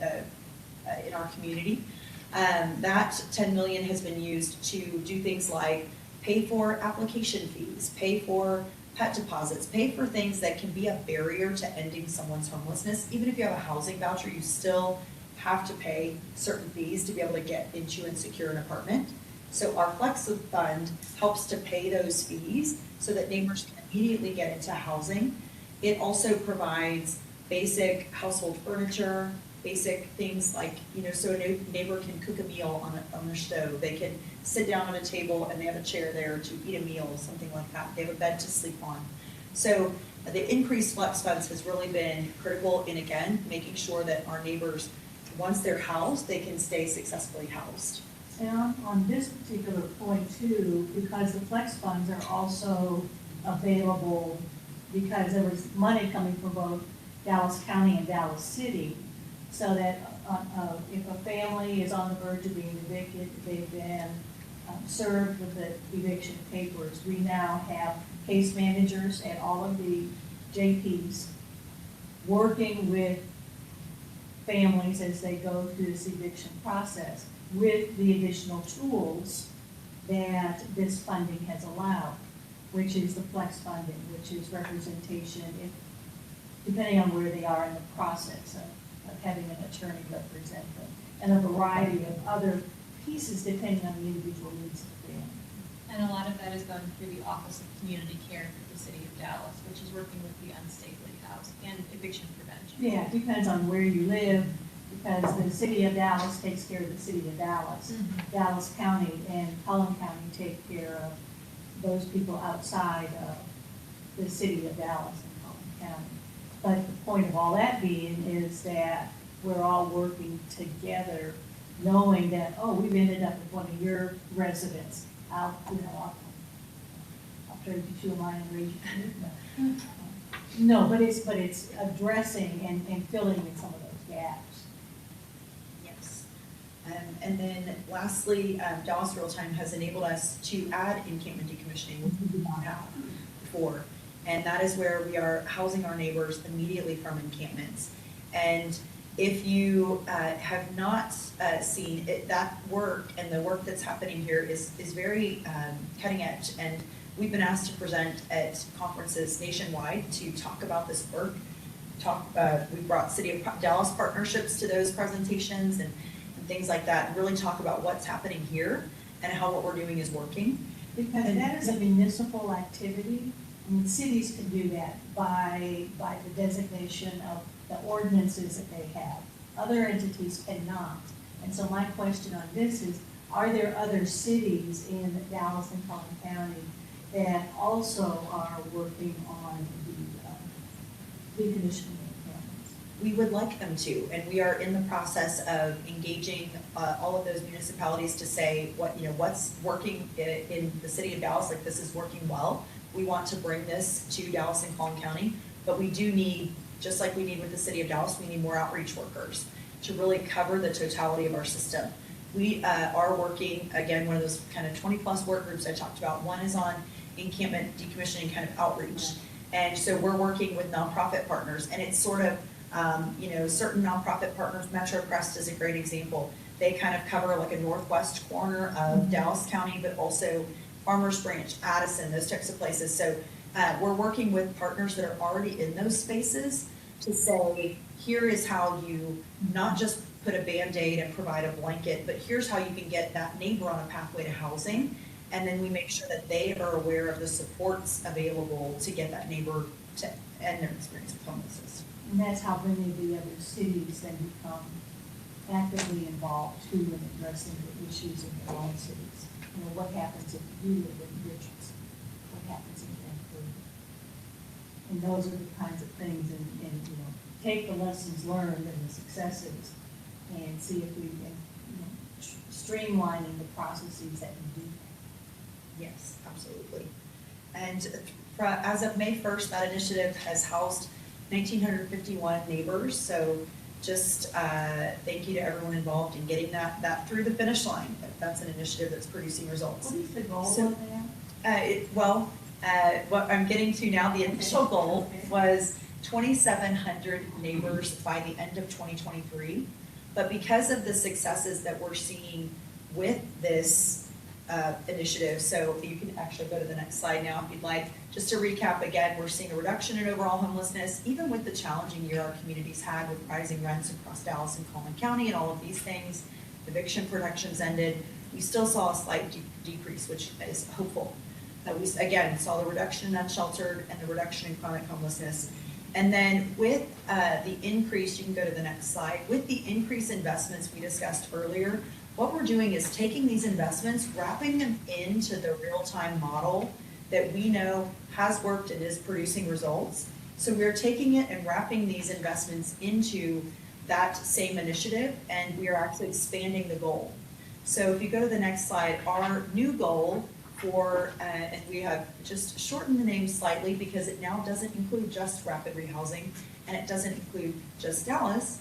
in our community. That $10 million has been used to do things like pay for application fees, pay for pet deposits, pay for things that can be a barrier to ending someone's homelessness. Even if you have a housing voucher, you still have to pay certain fees to be able to get into and secure an apartment. So our Flex Fund helps to pay those fees so that neighbors can immediately get into housing. It also provides basic household furniture, basic things like, so a neighbor can cook a meal on their stove. They can sit down at a table and they have a chair there to eat a meal, something like that. They have a bed to sleep on. So the increased flex funds has really been critical in, again, making sure that our neighbors, once they're housed, they can stay successfully housed. And on this particular point too, because the flex funds are also available because there was money coming from both Dallas County and Dallas City, so that if a family is on the verge of being evicted, they've been served with the eviction papers. We now have case managers at all of the JPs working with families as they go through this eviction process with the additional tools that this funding has allowed, which is the flex funding, which is representation, depending on where they are in the process of having an attorney represent them, and a variety of other pieces depending on the individual needs of the family. And a lot of that is going through the Office of Community Care for the City of Dallas, which is working with the unstably housed and eviction prevention. Yeah, it depends on where you live, because the City of Dallas takes care of the City of Dallas. Mm-hmm. Dallas County and Cullen County take care of those people outside of the City of Dallas and Cullen County. But the point of all that being is that we're all working together, knowing that, oh, we've ended up with one of your residents. I'll trade you two of mine and raise you two. No, but it's addressing and filling in some of those gaps. Yes. And then lastly, Dallas Real Time has enabled us to add encampment decommissioning, which we did not have before. And that is where we are housing our neighbors immediately from encampments. And if you have not seen it, that work and the work that's happening here is very cutting edge. And we've been asked to present at conferences nationwide to talk about this work. We brought City of Dallas partnerships to those presentations and things like that, and really talk about what's happening here and how what we're doing is working. Because that is a municipal activity. I mean, cities can do that by the designation of the ordinances that they have. Other entities cannot. And so my question on this is, are there other cities in Dallas and Cullen County that also are working on the decommissioning of encampments? We would like them to, and we are in the process of engaging all of those municipalities to say what's working in the City of Dallas, like this is working well. We want to bring this to Dallas and Cullen County, but we do need, just like we need with the City of Dallas, we need more outreach workers to really cover the totality of our system. We are working, again, one of those kind of 20+ work groups I talked about. One is on encampment decommissioning kind of outreach. And so we're working with nonprofit partners, and it's sort of, certain nonprofit partners, Metro Crest is a great example. They kind of cover like a northwest corner of Dallas County, but also Farmers Branch, Addison, those types of places. So we're working with partners that are already in those spaces to say, here is how you not just put a Band-Aid and provide a blanket, but here's how you can get that neighbor on a pathway to housing. And then we make sure that they are aware of the supports available to get that neighbor to end their experience with homelessness. And that's how many of the other cities then become actively involved too in addressing the issues in their own cities. You know, what happens if you live in Richardson? What happens in Vancouver? And those are the kinds of things, and, you know, take the lessons learned and the successes and see if we can, you know, streamlining the processes that we do. Yes, absolutely. And as of May 1st, that initiative has housed 1,951 neighbors. So just thank you to everyone involved in getting that through the finish line. That's an initiative that's producing results. What is the goal So, of that? What I'm getting to now, the initial goal was 2,700 neighbors by the end of 2023. But because of the successes that we're seeing with this initiative, so you can actually go to the next slide now if you'd like. Just to recap again, we're seeing a reduction in overall homelessness, even with the challenging year our communities had with rising rents across Dallas and Collin County and all of these things. Eviction protections ended. We still saw a slight decrease, which is hopeful. We again saw the reduction in unsheltered and the reduction in chronic homelessness. And then with the increase, you can go to the next slide, with the increased investments we discussed earlier, what we're doing is taking these investments, wrapping them into the real-time model that we know has worked and is producing results. So we're taking it and wrapping these investments into that same initiative, and we are actually expanding the goal. So if you go to the next slide, our new goal for, and we have just shortened the name slightly because it now doesn't include just rapid rehousing, and it doesn't include just Dallas.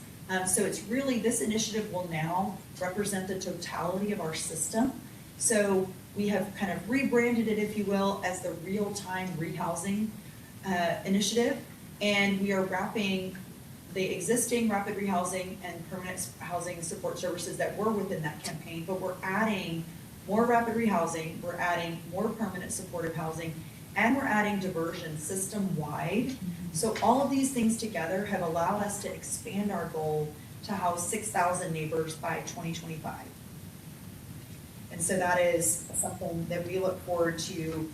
So it's really, this initiative will now represent the totality of our system. So we have kind of rebranded it, if you will, as the real-time rehousing initiative. And we are wrapping the existing rapid rehousing and permanent housing support services that were within that campaign, but we're adding more rapid rehousing, we're adding more permanent supportive housing, and we're adding diversion system-wide. So all of these things together have allowed us to expand our goal to house 6,000 neighbors by 2025. And so that is something that we look forward to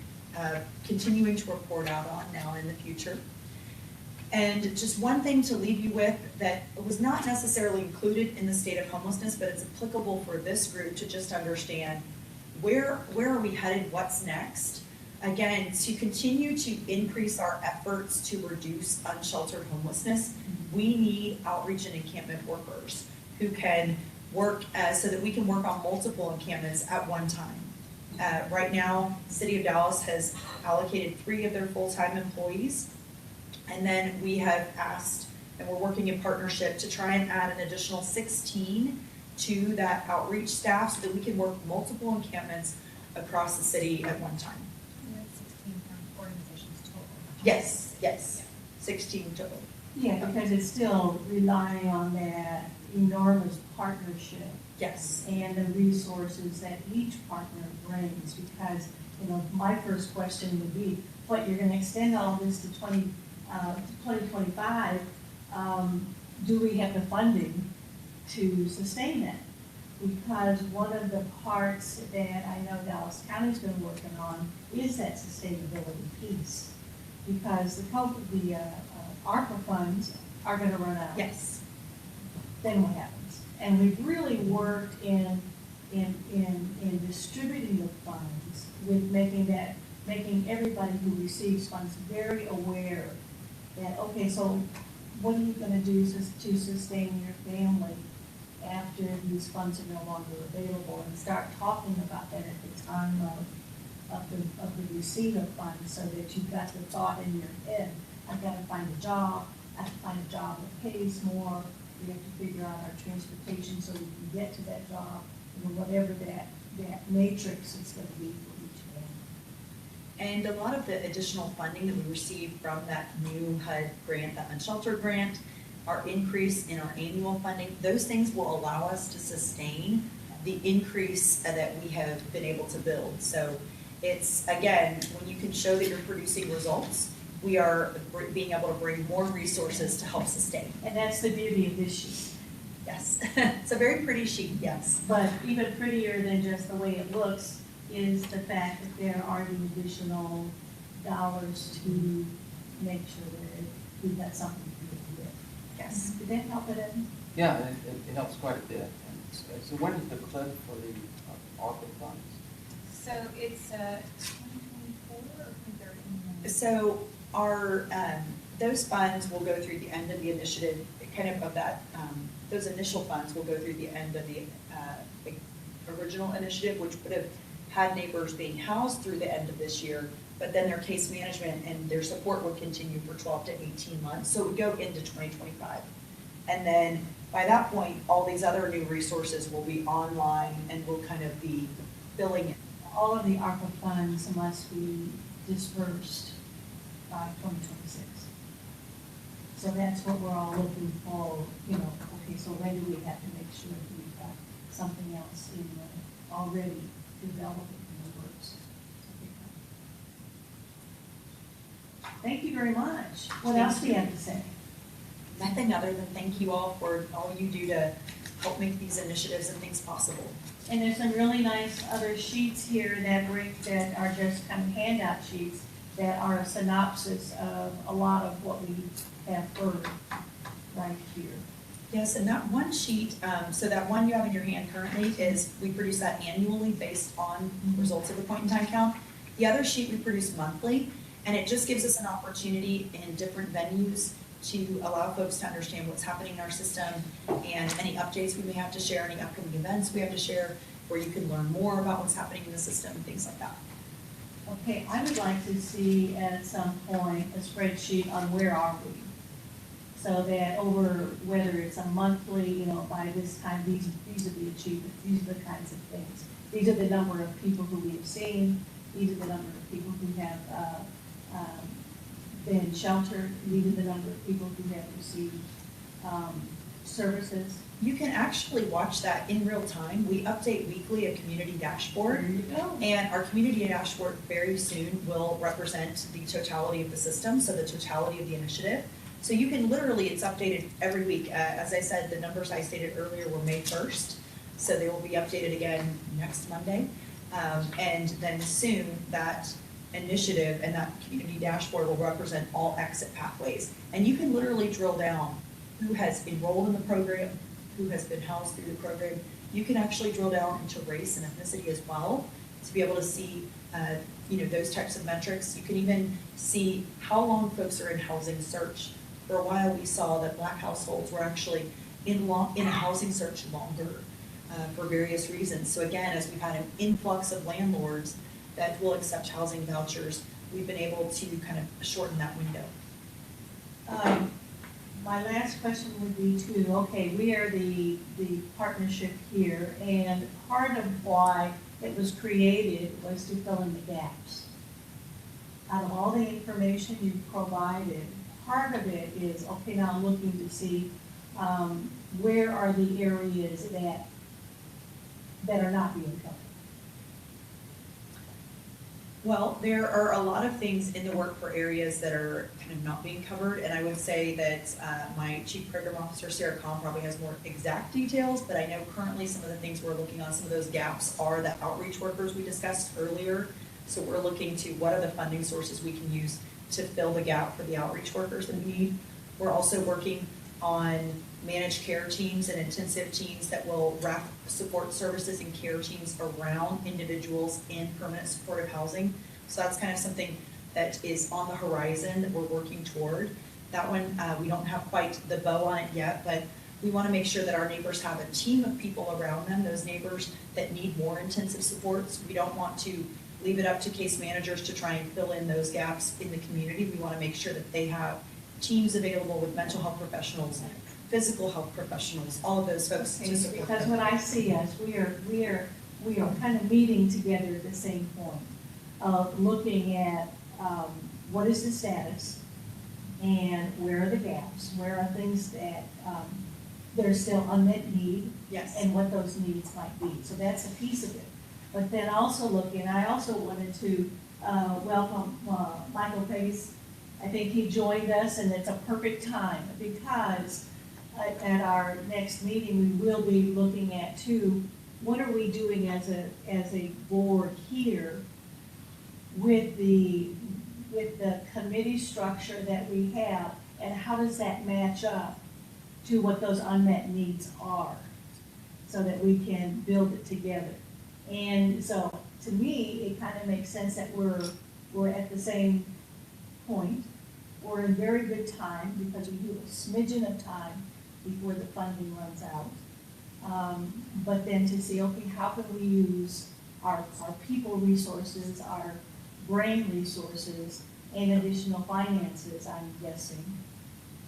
continuing to report out on now in the future. And just one thing to leave you with that was not necessarily included in the state of homelessness, but it's applicable for this group to just understand where are we headed, what's next. Again, to continue to increase our efforts to reduce unsheltered homelessness, we need outreach and encampment workers who can work so that we can work on multiple encampments at one time. Right now, the City of Dallas has allocated 3 of their full-time employees. And then we have asked, and we're working in partnership to try and add an additional 16 to that outreach staff so that we can work multiple encampments across the city at one time. And that's 16 from organizations total. Yes, yes, 16 total. Yeah, because it's still relying on that enormous partnership Yes. and the resources that each partner brings. Because, you know, my first question would be, what, you're gonna extend all this to 2025, do we have the funding to sustain that? Because one of the parts that I know Dallas County's been working on is that sustainability piece. Because the ARPA funds are gonna run out. Yes. Then what happens? And we've really worked in distributing the funds with making everybody who receives funds very aware that, okay, so what are you gonna do to sustain your family after these funds are no longer available, and start talking about that at the time of the receipt of funds, so that you've got the thought in your head, I've gotta find a job, I have to find a job that pays more, we have to figure out our transportation so we can get to that job, you know, whatever that matrix is gonna be for each family. And a lot of the additional funding that we received from that new HUD grant, that unsheltered grant, our increase in our annual funding, those things will allow us to sustain the increase that we have been able to build. So it's, again, when you can show that you're producing results, we are being able to bring more resources to help sustain. And that's the beauty of this sheet. Yes, it's a very pretty sheet, yes. But even prettier than just the way it looks is the fact that there are the additional dollars to make sure that we've got something to do with. Yes. Did that help it? Yeah, it helps quite a bit. And so when is the cliff for the ARPA funds? So it's 2024 or 2030? So our, those funds will go through the end of the initiative, kind of that, those initial funds will go through the end of the original initiative, which would have had neighbors being housed through the end of this year, but then their case management and their support would continue for 12 to 18 months, so it would go into 2025. And then by that point, all these other new resources will be online and will kind of be filling in. All of the ARPA funds must be dispersed by 2026. So that's what we're all looking for, you know, okay, so when do we have to make sure that we've got something else in the, already developed in the works? Thank you very much. What else do you have to say? Nothing other than thank you all for all you do to help make these initiatives and things possible. And there's some really nice other sheets here that are just kind of handout sheets that are a synopsis of a lot of what we have heard right here. Yes, and that one sheet, so that one you have in your hand currently is, we produce that annually based on results of the point in time count. The other sheet we produce monthly, and it just gives us an opportunity in different venues to allow folks to understand what's happening in our system and any updates we may have to share, any upcoming events we have to share, where you can learn more about what's happening in the system, things like that. Okay, I would like to see at some point a spreadsheet on where are we? So that over, whether it's a monthly, you know, by this time, these are the achievements, these are the kinds of things. These are the number of people who we have seen, these are the number of people who have been sheltered, these are the number of people who have received services. You can actually watch that in real time. We update weekly a community dashboard. There you go. And our community dashboard very soon will represent the totality of the system, so the totality of the initiative. So you can literally, it's updated every week. As I said, the numbers I stated earlier were May 1st, so they will be updated again next Monday. And then soon that initiative and that community dashboard will represent all exit pathways. And you can literally drill down who has enrolled in the program, who has been housed through the program. You can actually drill down into race and ethnicity as well to be able to see those types of metrics. You can even see how long folks are in housing search. For a while, we saw that Black households were actually in a housing search longer for various reasons. So again, as we've had an influx of landlords that will accept housing vouchers, we've been able to kind of shorten that window. My last question would be to, okay, we are the partnership here, and part of why it was created was to fill in the gaps. Out of all the information you provided, part of it is, okay, now I'm looking to see where are the areas that are not being covered. Well, there are a lot of things in the work for areas that are kind of not being covered, and I would say that my Chief Program Officer, Sarah Kahn, probably has more exact details, but I know currently some of the things we're looking on, some of those gaps are the outreach workers we discussed earlier. So we're looking to what are the funding sources we can use to fill the gap for the outreach workers that we need. We're also working on managed care teams and intensive teams that will wrap support services and care teams around individuals in permanent supportive housing. So that's kind of something that is on the horizon that we're working toward. That one, we don't have quite the bow on it yet, but we want to make sure that our neighbors have a team of people around them, those neighbors that need more intensive supports. We don't want to leave it up to case managers to try and fill in those gaps in the community. We want to make sure that they have teams available with mental health professionals, physical health professionals, all of those folks to support them. Because when I see us, we are kind of meeting together at the same point of looking at what is the status and where are the gaps, where are things that there's still unmet need, Yes. and what those needs might be. So that's a piece of it. But then also looking, I also wanted to welcome Michael Pace. I think he joined us, and it's a perfect time because at our next meeting, we will be looking at too, what are we doing as a board here with the committee structure that we have, and how does that match up to what those unmet needs are, so that we can build it together. And so, to me, it kind of makes sense that we're at the same point. We're in very good time, because we do a smidgen of time before the funding runs out. But then to see, okay, how can we use our people resources, our brain resources, and additional finances, I'm guessing,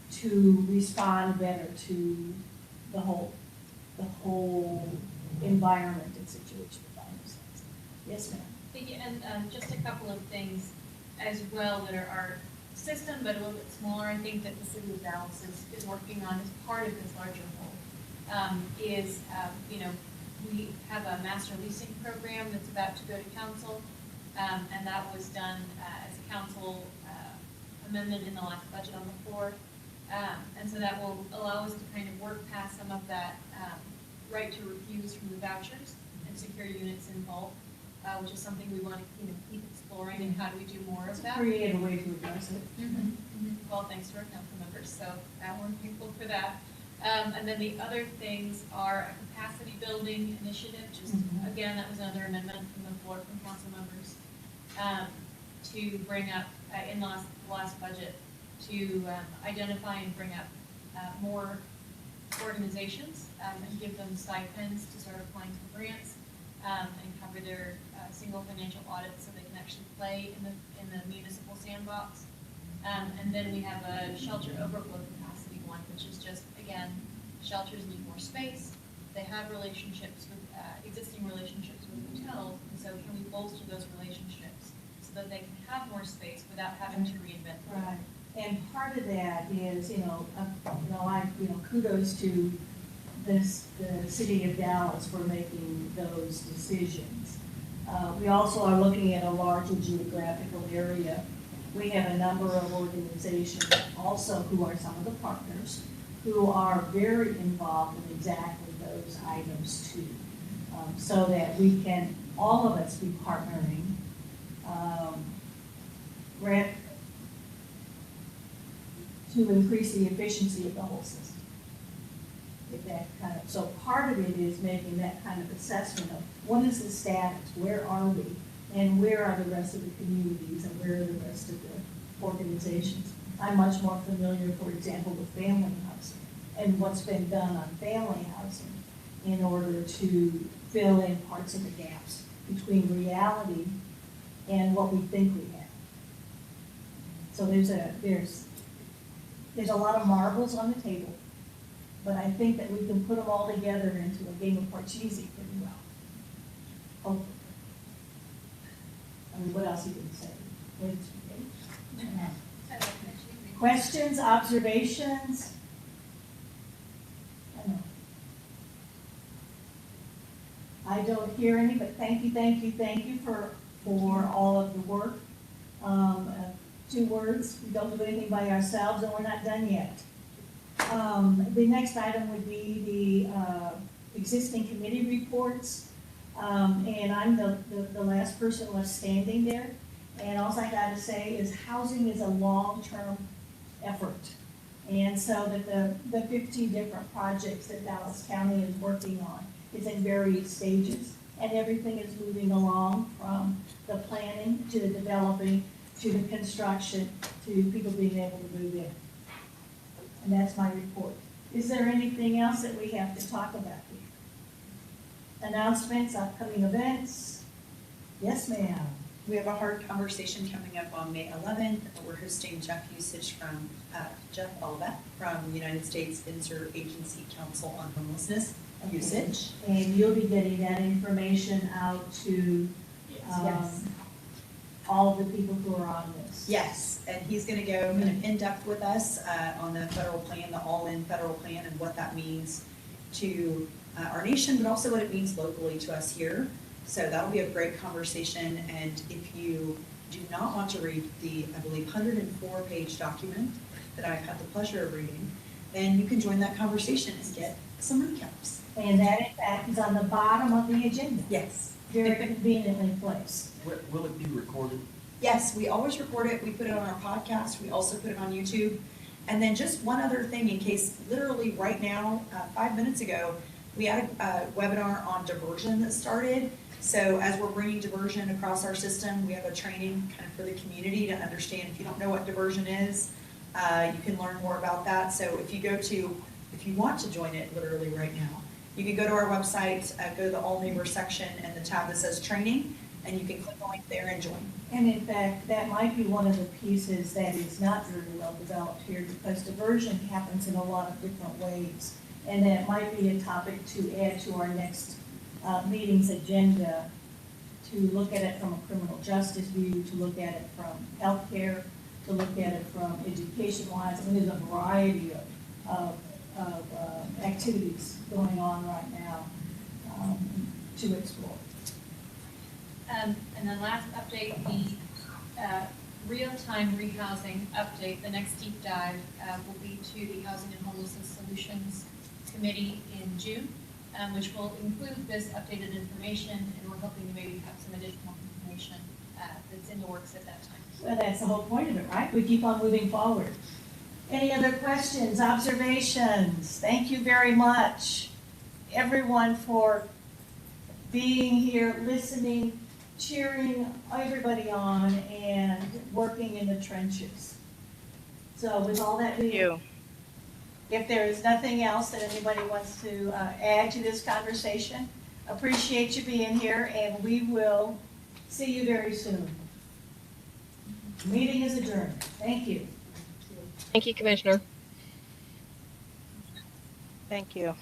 to respond better to the whole environment and situation, if that makes sense. Yes, ma'am. Thank you, and just a couple of things as well that are our system, but a little bit smaller, I think that the city of Dallas is working on as part of this larger whole. We have a master leasing program that's about to go to council, and that was done as a council amendment in the last budget on the floor. And so that will allow us to kind of work past some of that right to refuse from the vouchers and secure units in bulk, which is something we want to keep exploring, and how do we do more of that? Create a way to address it. Well, thanks to our council members, so we're thankful for that. And then the other things are a capacity building initiative, just, again, that was another amendment from the floor from council members, to bring up, in the last budget, to identify and bring up more organizations, and give them stipends to start applying for grants, and cover their single financial audit, so they can actually play in the municipal sandbox. And then we have a shelter overflow capacity one, which is just, again, shelters need more space. They have relationships with, existing relationships with hotels, and so can we bolster those relationships so that they can have more space without having to reinvent the wheel? Right. And part of that is, kudos to the city of Dallas for making those decisions. We also are looking at a larger geographical area. We have a number of organizations also who are some of the partners who are very involved in exactly those items too. So that we can, all of us, be partnering. To increase the efficiency of the whole system. So part of it is making that kind of assessment of what is the status, where are we, and where are the rest of the communities, and where are the rest of the organizations. I'm much more familiar, for example, with family housing and what's been done on family housing in order to fill in parts of the gaps between reality and what we think we have. So there's a lot of marbles on the table, but I think that we can put them all together into a game of Parcheesi pretty well. Hopefully. I mean, what else you can say? Questions, observations? I don't hear any, but thank you for all of the work. 2 words, we don't do anything by ourselves, and we're not done yet. The next item would be the existing committee reports. And I'm the last person left standing there. And all I gotta say is housing is a long-term effort. And so that the 15 different projects that Dallas County is working on is in various stages. And everything is moving along from the planning to the developing to the construction, to people being able to move in. And that's my report. Is there anything else that we have to talk about here? Announcements, upcoming events? Yes, ma'am. We have a hard conversation coming up on May 11th. We're hosting Jeff Olivet from the United States Interagency Council on Homelessness Usage. And you'll be getting that information out to all the people who are on this. Yes, and he's going to go kind of in depth with us on the federal plan, the all-in federal plan, and what that means to our nation, but also what it means locally to us here. So that'll be a great conversation. And if you do not want to read the, I believe, 104-page document that I've had the pleasure of reading, then you can join that conversation and get some recaps. And that, in fact, is on the bottom of the agenda. Yes. Very conveniently placed. Will it be recorded? Yes, we always record it. We put it on our podcast. We also put it on YouTube. And then just one other thing in case, literally right now, 5 minutes ago, we had a webinar on diversion that started. So as we're bringing diversion across our system, we have a training kind of for the community to understand. If you don't know what diversion is, you can learn more about that. So if you want to join it literally right now, you can go to our website, go to the All Neighbors section and the tab that says training, and you can click the link there and join. And in fact, that might be one of the pieces that is not very well developed here, because diversion happens in a lot of different ways. And that might be a topic to add to our next meeting's agenda, to look at it from a criminal justice view, to look at it from healthcare, to look at it from education-wise. I mean, there's a variety of activities going on right now to explore. And then last update, the real-time rehousing update, the next deep dive will be to the Housing and Homelessness Solutions Committee in June, which will include this updated information, and we're hoping to maybe have some additional information that's in the works at that time. Well, that's the whole point of it, right? We keep on moving forward. Any other questions, observations? Thank you very much, everyone, for being here, listening, cheering everybody on, and working in the trenches. So with all that being, if there is nothing else that anybody wants to add to this conversation, appreciate you being here, and we will see you very soon. Meeting is adjourned. Thank you. Thank you, Commissioner. Thank you.